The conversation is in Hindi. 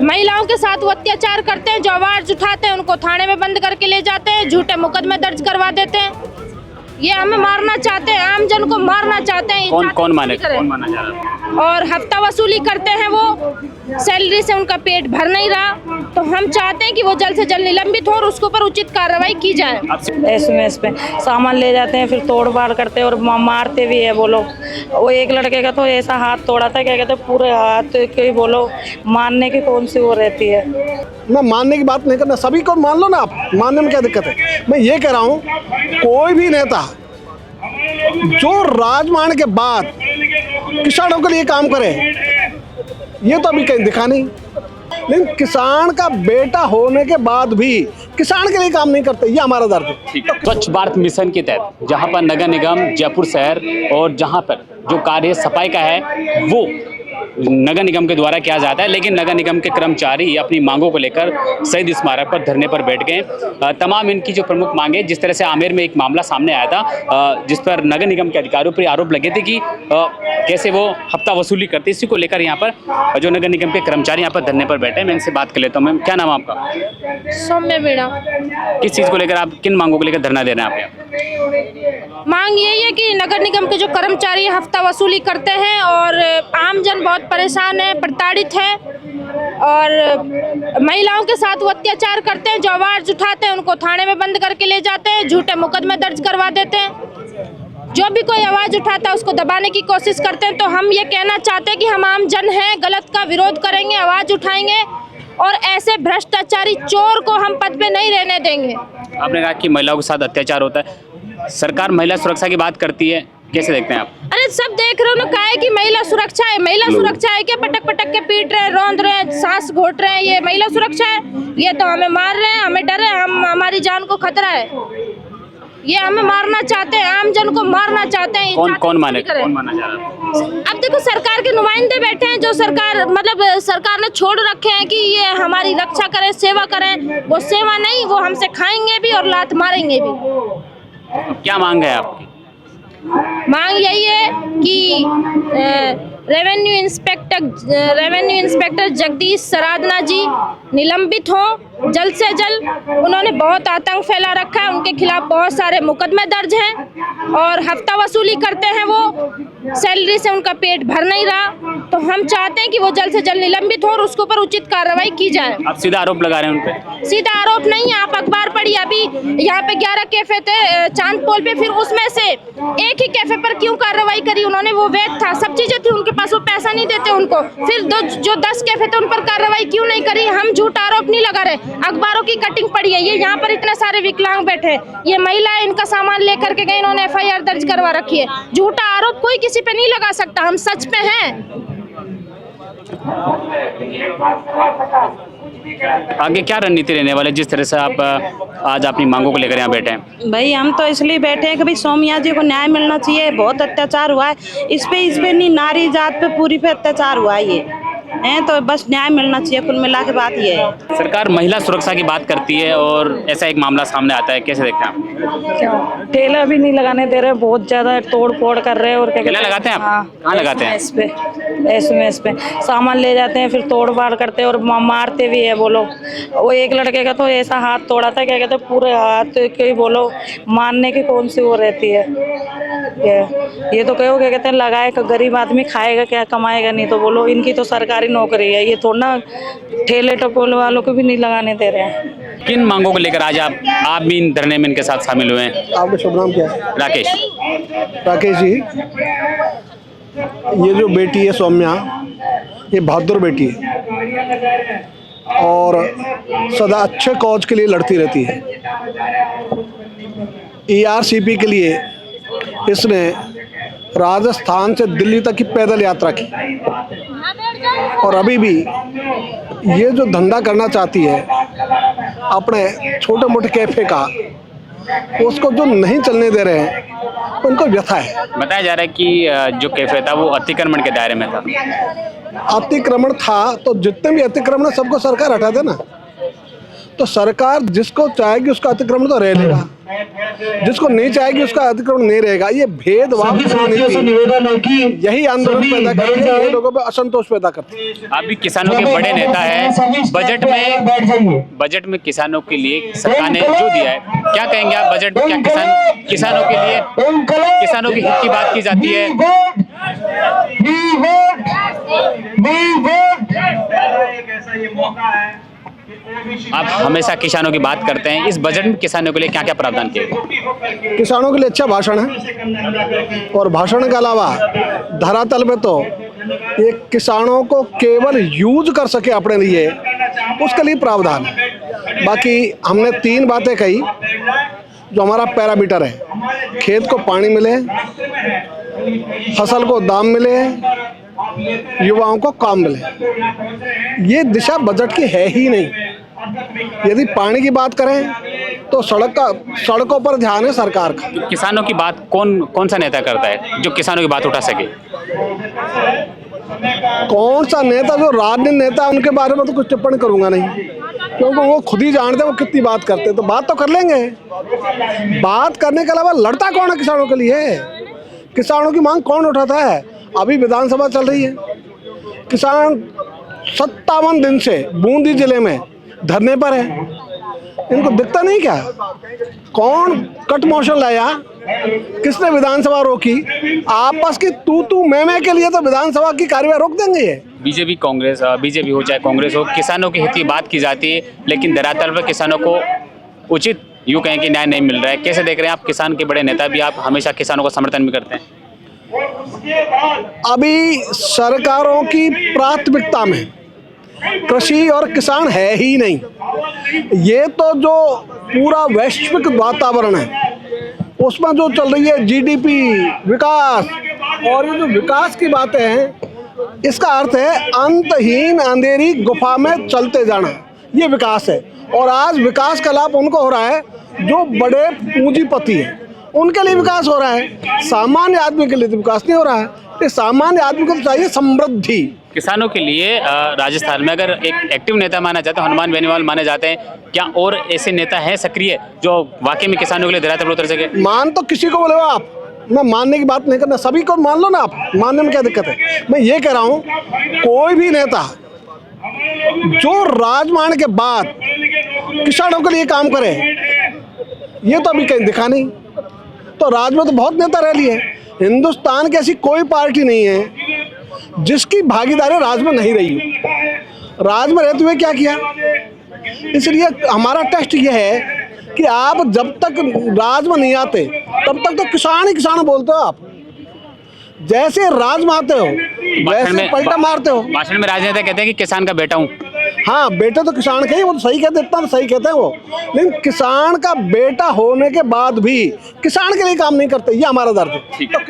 महिलाओं के साथ वो अत्याचार करते हैं, जो आवाज उठाते हैं उनको थाने में बंद करके ले जाते हैं, झूठे मुकदमे दर्ज करवा देते हैं। ये हमें मारना चाहते हैं, आम जन को मारना चाहते हैं। कौन मारना चाह रहा है? और हफ्ता वसूली करते हैं, वो सैलरी से उनका पेट भर नहीं रहा। तो हम चाहते हैं कि वो जल्द से जल्द निलंबित हो और उसके ऊपर उचित कार्रवाई की जाए। एसएमएस पे सामान ले जाते हैं, फिर तोड़ फाड़ करते हैं और मारते भी है वो लोग। वो एक लड़के का तो ऐसा हाथ तोड़ा था, क्या कहते हैं पूरे हाथ के, बोलो मारने की कौन सी वो रहती है। मैं मानने की बात नहीं करना, सभी को मान लो ना आप, मानने में क्या दिक्कत है। मैं ये कह रहा हूँ कोई भी नेता जो राजमान के बाद किसानों के लिए काम करे, ये तो अभी कहीं दिखा नहीं। लेकिन किसान का बेटा होने के बाद भी किसान के लिए काम नहीं करते, ये हमारा दर्द है। स्वच्छ भारत मिशन के तहत जहां पर नगर निगम जयपुर शहर और जहां पर जो कार्य सफाई का है वो नगर निगम के द्वारा किया जाता है, लेकिन नगर निगम के कर्मचारी अपनी मांगों को लेकर शहीद स्मारक पर धरने पर बैठ गए। तमाम इनकी जो प्रमुख मांगे, जिस तरह से आमेर में एक मामला सामने आया था जिस पर नगर निगम के अधिकारियों पर आरोप लगे थे कि कैसे वो हफ्ता वसूली करते, इसी को लेकर यहाँ पर जो नगर निगम के कर्मचारी यहाँ पर धरने पर बैठे हैं। मैं इनसे बात कर लेता हूँ। मैम, क्या नाम है आपका? सौम्य मीणा। किस चीज़ को लेकर आप, किन मांगों को लेकर धरना दे रहे हैं आप? मांग यही है कि नगर निगम के जो कर्मचारी हफ्ता वसूली करते हैं और आम जन बहुत परेशान है, प्रताड़ित है, और महिलाओं के साथ वो अत्याचार करते हैं, जो आवाज उठाते हैं उनको थाने में बंद करके ले जाते हैं, झूठे मुकदमे दर्ज करवा देते हैं। जो भी कोई आवाज उठाता है उसको दबाने की कोशिश करते हैं। तो हम ये कहना चाहते हैं कि हम आम जन हैं, गलत का विरोध करेंगे, आवाज उठाएंगे और ऐसे भ्रष्टाचारी चोर को हम पद पे नहीं रहने देंगे। आपने कहा कि महिलाओं के साथ अत्याचार होता है, सरकार महिला सुरक्षा की बात करती है, कैसे देखते हैं आप? अरे सब देख रहे हो ना, क्या है कि महिला सुरक्षा है। महिला सुरक्षा है क्या? पटक पटक के पीट रहे हैं, रौंद रहे हैं, सांस घोट रहे हैं, ये महिला सुरक्षा है? ये तो हमें मार रहे हैं, हमें डर है, हमारी जान को खतरा है। ये हमें मारना चाहते हैं, आम जन को मारना चाहते हैं। कौन मारना चाह रहा है? अब देखो, सरकार के नुमाइंदे बैठे हैं, जो सरकार सरकार ने छोड़ रखे हैं कि ये हमारी रक्षा करें, सेवा करें। वो सेवा नहीं, वो हमसे खाएंगे भी और लात मारेंगे भी। क्या मांग है आपकी? मांग यही है कि रेवेन्यू इंस्पेक्टर जगदीश सरादना जी निलंबित हो जल्द से जल्द। उन्होंने बहुत आतंक फैला रखा है, उनके खिलाफ बहुत सारे मुकदमे दर्ज हैं और हफ्ता वसूली करते हैं, वो सैलरी से उनका पेट भर नहीं रहा। तो हम चाहते हैं कि वो जल्द से जल्द निलंबित हो और उसके ऊपर उचित कार्रवाई की जाए। आप सीधा आरोप लगा रहे हैं उन पे? सीधा आरोप नहीं, आप अखबार पढ़िए। अभी यहाँ पे 11 कैफे थे चांदपोल पे, फिर उसमें से एक ही कैफे पर क्यों कार्रवाई करी उन्होंने? वो वैध था, सब चीजें थी उनके पास, वो पैसा नहीं देते उनको। फिर जो 10 कैफे थे उन पर कार्रवाई क्यों नहीं करी? हम झूठा आरोप नहीं लगा रहे, अखबारों की कटिंग पड़ी है। ये यहाँ पर इतने सारे विकलांग बैठे, ये महिला है, इनका सामान लेकर के गए, इन्होंने FIR दर्ज करवा रखी है। झूठा आरोप कोई किसी पे नहीं लगा सकता, हम सच पे हैं। आगे क्या रणनीति रहने वाले, जिस तरह से आप आज अपनी मांगों को लेकर यहाँ बैठे हैं? भाई हम तो इसलिए बैठे हैं कि भाई सौम्या जी को न्याय मिलना चाहिए। बहुत अत्याचार हुआ है इस पे नहीं, नारी जात पे पूरी पे अत्याचार हुआ है ये हैं, तो बस न्याय मिलना चाहिए। कुल मिला के बात ये है। सरकार महिला सुरक्षा की बात करती है और ऐसा एक मामला सामने आता है, कैसे देखते हैं आप? ठेला भी नहीं लगाने दे रहे, बहुत ज्यादा तोड़ फोड़ कर रहे हैं। और क्या ठेला लगाते हैं आप? कहाँ लगाते हैं? एसएमएस पे सामान ले जाते हैं, फिर तोड़ फाड़ करते हैं और मारते भी है वो लोग। वो एक लड़के का तो ऐसा हाथ तोड़ा था, क्या कहते हैं पूरे हाथ के, बोलो मारने की कौन सी वो रहती है। ये तो कहो क्या कहते हैं, लगाए गरीब आदमी खाएगा क्या, कमाएगा नहीं। तो बोलो इनकी तो सरकारी नौकरी है, ये थोड़ा ना ठेले टपोले वालों को भी नहीं लगाने दे रहे हैं। किन मांगों को लेकर आज आप भी इन धरने में इनके साथ शामिल हुए हैं? आपका शुभ नाम क्या है? राकेश जी, ये जो बेटी है सौम्या, ये बहादुर बेटी है और सदा अच्छे कॉज के लिए लड़ती रहती है। ERCP के लिए इसने राजस्थान से दिल्ली तक की पैदल यात्रा की और अभी भी ये जो धंधा करना चाहती है अपने छोटे मोटे कैफे का, उसको जो नहीं चलने दे रहे हैं उनको व्यथा है। बताया जा रहा है कि जो कैफे था वो अतिक्रमण के दायरे में था। अतिक्रमण था तो जितने भी अतिक्रमण है सबको सरकार हटा दे ना, तो सरकार जिसको चाहेगी उसका अतिक्रमण तो रह लेगा। जिसको नहीं चाहेगी उसका अतिक्रमण नहीं रहेगा। ये भेदभाव यही आंदोलन पैदा करती है, ये लोगों पर असंतोष पैदा करती है। आप भी किसानों के बड़े नेता हैं, बजट में किसानों के लिए सरकार ने जो दिया है, क्या कहेंगे आप? बजट में क्या किसानों के लिए, किसानों के हित की बात की जाती है? आप हमेशा किसानों की बात करते हैं, इस बजट में किसानों के लिए क्या क्या प्रावधान किए गए? किसानों के लिए अच्छा भाषण है, और भाषण के अलावा धरातल पे तो ये किसानों को केवल यूज कर सके अपने लिए, उसके लिए प्रावधान है। बाकी हमने 3 बातें कही जो हमारा पैरामीटर है। खेत को पानी मिले, फसल को दाम मिले, युवाओं को काम मिले। ये दिशा बजट की है ही नहीं। यदि पानी की बात करें तो सड़कों पर ध्यान है सरकार का। तो किसानों की बात कौन सा नेता करता है जो किसानों की बात उठा सके? कौन सा नेता? जो राजनीतिक नेता, उनके बारे में तो कुछ टिप्पणी करूंगा नहीं, क्योंकि वो खुद ही जानते हैं वो कितनी बात करते हैं। तो बात तो कर लेंगे, बात करने के अलावा लड़ता कौन है किसानों के लिए? किसानों की मांग कौन उठाता है? अभी विधानसभा चल रही है, किसान 57 दिन से बूंदी जिले में धरने पर है। इनको दिखता नहीं क्या? कौन कट मोशन लाया? किसने विधानसभा रोकी? आपस की तू मैं के लिए तो विधानसभा की कार्यवाही रोक देंगे ये। बीजेपी हो चाहे कांग्रेस हो, किसानों के हित की बात की जाती है, लेकिन धरातल पर किसानों को उचित यूँ कहें कि न्याय नहीं मिल रहा है। कैसे देख रहे हैं आप? किसान के बड़े नेता भी, आप हमेशा किसानों का समर्थन भी करते हैं। अभी सरकारों की प्राथमिकता में कृषि और किसान है ही नहीं। ये तो जो पूरा वैश्विक वातावरण है उसमें जो चल रही है जीडीपी, विकास, और ये जो विकास की बातें हैं, इसका अर्थ है अंतहीन अंधेरी गुफा में चलते जाना, ये विकास है। और आज विकास का लाभ उनको हो रहा है जो बड़े पूंजीपति हैं, उनके लिए विकास हो रहा है। सामान्य आदमी के लिए तो विकास नहीं हो रहा है। इस सामान्य आदमी को तो चाहिए समृद्धि। किसानों के लिए राजस्थान में अगर एक एक्टिव नेता माना जाता है, हनुमान बेनीवाल माने जाते हैं, क्या और ऐसे नेता हैं सक्रिय जो वाकई में किसानों के लिए धरातल पर उतर सके? मान तो किसी को बोले हो आप, मैं मानने की बात नहीं करना, सभी को मान लो ना आप, मानने में क्या दिक्कत है? मैं ये कह रहा हूँ, कोई भी नेता जो राजमान के बाद किसानों के लिए काम करे, ये तो अभी कहीं दिखा नहीं। तो राज में तो बहुत नेता रह लिए। हिंदुस्तान की ऐसी कोई पार्टी नहीं है जिसकी भागीदारी राज में नहीं रही। राज में रहते हुए क्या किया? इसलिए हमारा टेस्ट ये है कि आप जब तक राज में नहीं आते तब तक तो किसान ही किसान बोलते हो। आप जैसे राज में आते हो वैसे पलटा मारते हो। भाषण में राजनेता कहते हैं कि किसान का बेटा हूँ। हाँ, बेटे तो किसान के ही, वो तो सही कहते, इतना तो सही कहते हैं वो। लेकिन किसान का बेटा होने के बाद भी किसान के लिए काम नहीं करते, ये हमारा दर्द है।